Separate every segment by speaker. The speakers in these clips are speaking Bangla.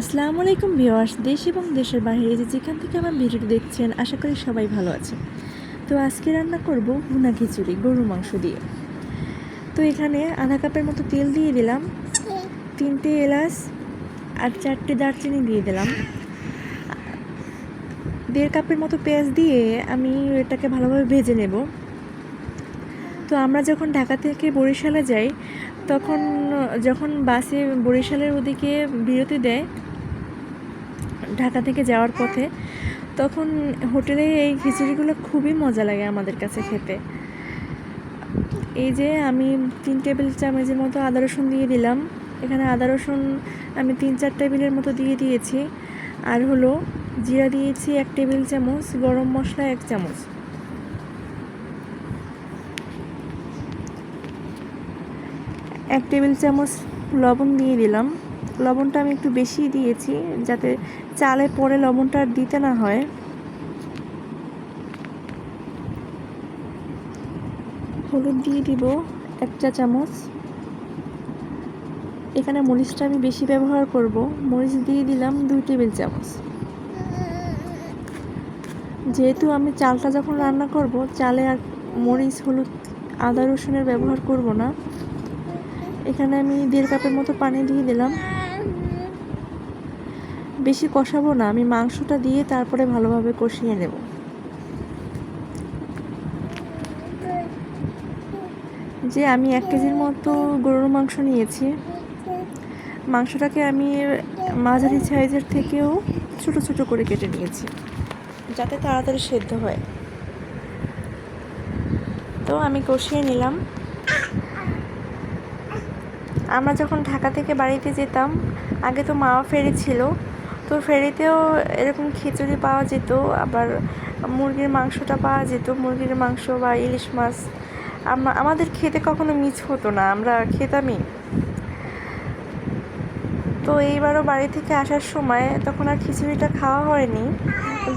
Speaker 1: আসসালামু আলাইকুম ভিউয়ার্স, দেশ এবং দেশের বাইরে যে যেখান থেকে আমার ভিডিওটি দেখছেন, আশা করি সবাই ভালো আছেন। তো আজকে রান্না করব ভুনা খিচুড়ি গরুর মাংস দিয়ে। তো এখানে আধা কাপের মতো তেল দিয়ে দিলাম, 3টে এলাচ আর 4টে দারচিনি দিয়ে দিলাম, 1.5 কাপের মতো পেঁয়াজ দিয়ে আমি এটাকে ভালোভাবে ভেজে নেব। তো আমরা যখন ঢাকা থেকে বরিশালে যাই, যখন বাসে বরিশালের ওদিকে বিরতি দেয় ঢাকা থেকে যাওয়ার পথে, তখন হোটেলে এই খিচুড়িগুলো খুবই মজা লাগে আমাদের কাছে খেতে। এই যে আমি 3 টেবিল চামচের মতো আদা রসুন দিয়ে দিলাম। এখানে আদা রসুন আমি 3-4 টেবিলের মতো দিয়ে দিয়েছি। আর হলো জিরা দিয়েছি 1 টেবিল চামচ, গরম মশলা 1 চামচ। এক টেবিল চামচ লবণ দিয়ে দিলাম। লবণটা আমি একটু বেশি দিয়েছি যাতে চালে পরে লবণটা আর দিতে না হয়। হলুদ দিয়ে দিব 1 চা চামচ। এখানে মরিচটা আমি বেশি ব্যবহার করব, মরিচ দিয়ে দিলাম 2 টেবিল চামচ। যেহেতু আমি চালটা যখন রান্না করব, চালে আর মরিচ, হলুদ, আদা রসুনের ব্যবহার করব না। এখানে আমি 1.5 কাপের মতো পানি দিয়ে দিলাম। বেশি কষাবো না, আমি মাংসটা দিয়ে তারপরে ভালোভাবে কষিয়ে নেব। যে আমি 1 কেজির মতো গরুর মাংস নিয়েছি। মাংসটাকে আমি মাঝারি সাইজের থেকেও ছোট ছোট করে কেটে নিয়েছি যাতে তাড়াতাড়ি সেদ্ধ হয়। তো আমি কষিয়ে নিলাম। আমরা যখন ঢাকা থেকে বাড়িতে যেতাম, আগে তো মাওয়া ফেরি ছিল, তো ফেরিতেও এরকম খিচুড়ি পাওয়া যেত, আবার মুরগির মাংসটা পাওয়া যেত, মুরগির মাংস বা ইলিশ মাছ। আমাদের খেতে কখনো মিস হতো না, আমরা খেতামই। তো এইবারও বাড়ি থেকে আসার সময় তখন আর খিচুড়িটা খাওয়া হয়নি,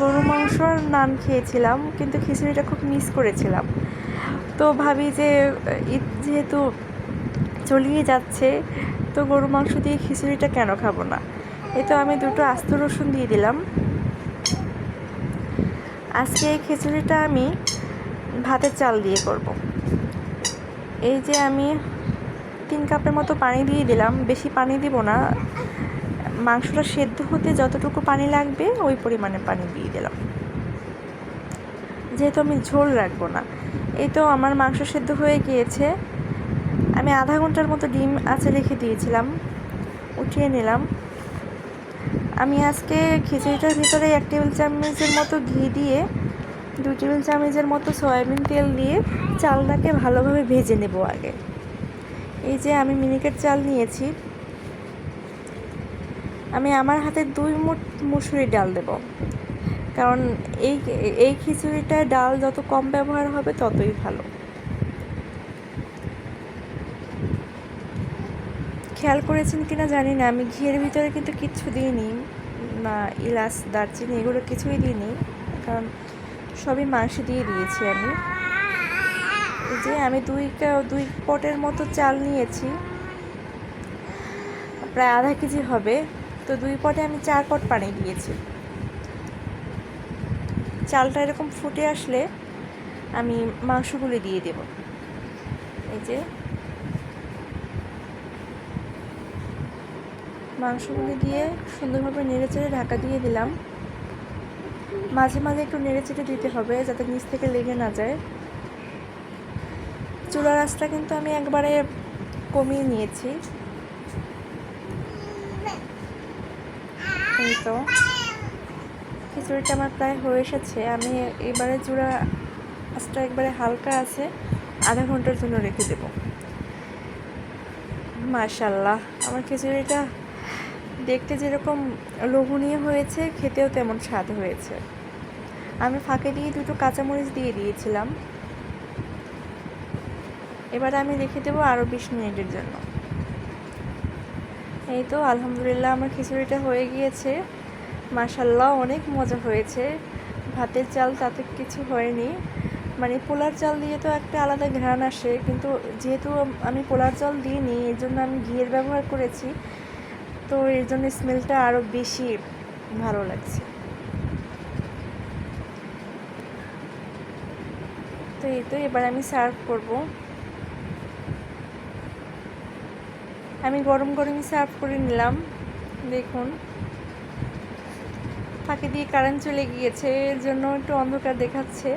Speaker 1: গরু মাংস আর নান খেয়েছিলাম, কিন্তু খিচুড়িটা খুব মিস করেছিলাম। তো ভাবি যে ঈদ যেহেতু চলিয়ে যাচ্ছে, তো গরু মাংস দিয়ে খিচুড়িটা কেন খাবো না। এই তো আমি 2টো আস্ত রসুন দিয়ে দিলাম। আজকে এই খিচুড়িটা আমি ভাতের চাল দিয়ে করব। এই যে আমি 3 কাপের মতো পানি দিয়ে দিলাম, বেশি পানি দিব না, মাংসটা সেদ্ধ হতে যতটুকু পানি লাগবে ওই পরিমাণে পানি দিয়ে দিলাম, যেহেতু আমি ঝোল রাখবো না। এই তো আমার মাংস সেদ্ধ হয়ে গিয়েছে। আমি আধা ঘন্টার মতো ডিম আঁচে রেখে দিয়েছিলাম, উঠিয়ে নিলাম। আমি আজকে খিচুড়িটার ভিতরে 1 টেবিল চামচের মতো ঘি দিয়ে 2 টেবিল চামচের মতো সয়াবিন তেল দিয়ে চালটাকে ভালোভাবে ভেজে নেব আগে। এই যে আমি মিনিকেট চাল নিয়েছি। আমি আমার হাতে 2 মুঠ মুসুরির ডাল দেব, কারণ এই খিচুড়িটায় ডাল যত কম ব্যবহার হবে ততই ভালো। খেয়াল করেছেন কিনা জানি না, আমি ঘিয়ের ভিতরে কিন্তু কিচ্ছু দিইনি, না এলাচ, দারচিনি এগুলো কিছুই দিইনি, কারণ সবই মাংসে দিয়ে দিয়েছি আমি। এই যে আমি 2 পটের মতো চাল নিয়েছি, প্রায় আধা কেজি হবে। তো 2 পটে আমি 4 পট পানি দিয়েছি। চালটা এরকম ফুটে আসলে আমি মাংসগুলি দিয়ে দেব। এই যে মাংসগুলি দিয়ে সুন্দরভাবে নেড়েচেড়ে ঢাকা দিয়ে দিলাম। মাঝে মাঝে একটু নেড়েচেড়ে দিতে হবে যাতে নিচ থেকে লেগে না যায়। চুলার আঁচটা কিন্তু আমি একবারে কমিয়ে নিয়েছি। এই তো খিচুড়িটা আমার প্রায় হয়ে এসেছে। আমি এবারে চুলা আঁচটা একবারে হালকা আছে, আধা ঘন্টার জন্য রেখে দেব। মাশাআল্লাহ, আমার খিচুড়িটা দেখতে যেরকম লোভনীয় হয়েছে, খেতেও তেমন স্বাদ হয়েছে। আমি ফাঁকে দিয়ে 2টো কাঁচামরিচ দিয়ে দিয়েছিলাম। এবারে আমি রেখে দেবো আরও 20 মিনিটের জন্য। এই তো আলহামদুলিল্লাহ আমার খিচুড়িটা হয়ে গিয়েছে। মাশাআল্লাহ, অনেক মজা হয়েছে। ভাতের চাল তাতে কিছু হয়নি, মানে পোলার চাল দিয়ে তো একটা আলাদা ঘ্রাণ আসে, কিন্তু যেহেতু আমি পোলার চাল দিইনি, এই জন্য আমি ঘিয়ের ব্যবহার করেছি। তো এর জন্য স্মেলটা আরও বেশি ভালো লাগছে। তো এই তো এবার আমি সার্ভ করব। আমি গরম গরমই সার্ভ করে নিলাম। দেখুন ফাঁকি দিয়ে কারেন্ট চলে গিয়েছে, এর জন্য একটু অন্ধকার দেখাচ্ছে।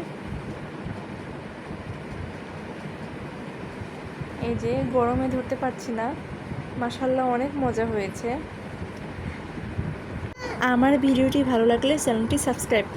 Speaker 1: এই যে গরমে ধরতে পারছি না। মাশাআল্লাহ অনেক মজা হয়েছে। আমার ভিডিওটি ভালো লাগলে চ্যানেলটি সাবস্ক্রাইব করুন।